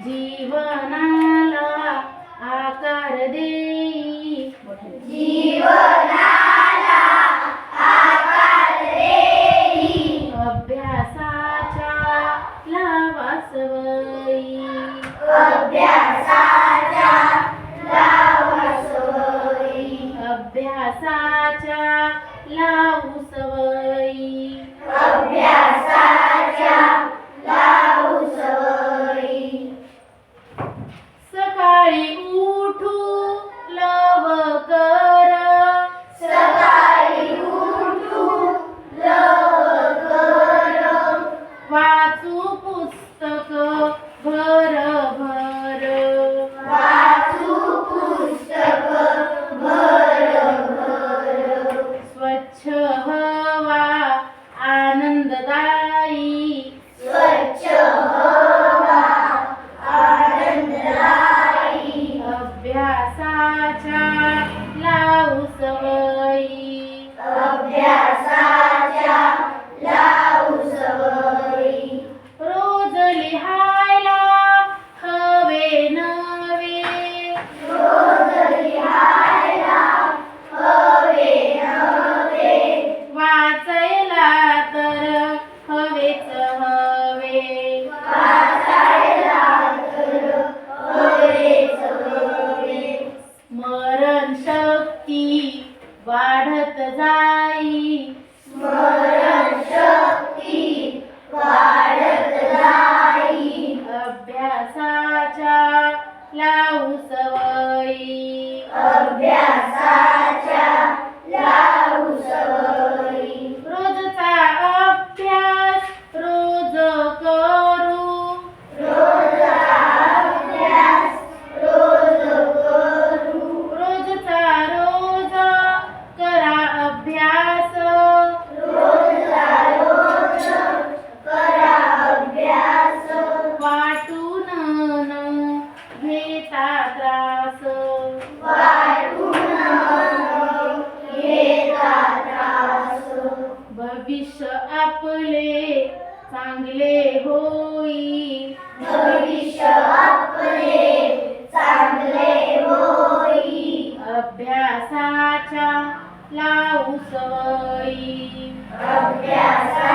जीवनाला आकार देई, जीवनाला आकार देई, अभ्यासाच्या लावा सवयी, अभ्यासाच्या लावा सवयी, अभ्यासाच्या लावू सवयी, अभ्यासाच्या लावू सवयी. सकाळी उठू लवकर, सकाळी उठू लवकर, वाचू पुस्तक भरभर, वाचू पुस्तक भरभर, स्वच्छ हवा आनंददायी, स्वच्छ हवा आनंददायी, अभ्यासाच्या लावू सवयी, अभ्यासाच्या लावू सवयी. रोज लिहायला हवे नवे, रोज लिहायला हवे नवे, वाचायला तर हवेच हवे, वाचायला तर हवेच हवे, स्मरण शक्ती वाढत जाई, स्मरण शक्ती वाढत जाई, अभ्यासाच्या लावू सवयी, अभ्यासाच्या लावू सवयी. रोजचा अभ्यास रोज करू, रोजचा अभ्यास रोज करू, रोजचा रोज करा अभ्यास, रोजचा रोज करा अभ्यास, वाटून न घेता त्रास, वाटून घेता त्रास, भविष्य आपले चांगले होई, भविष्य आपले चांगले होई, अभ्यासाच्या लावू सवयी, अभ्यासा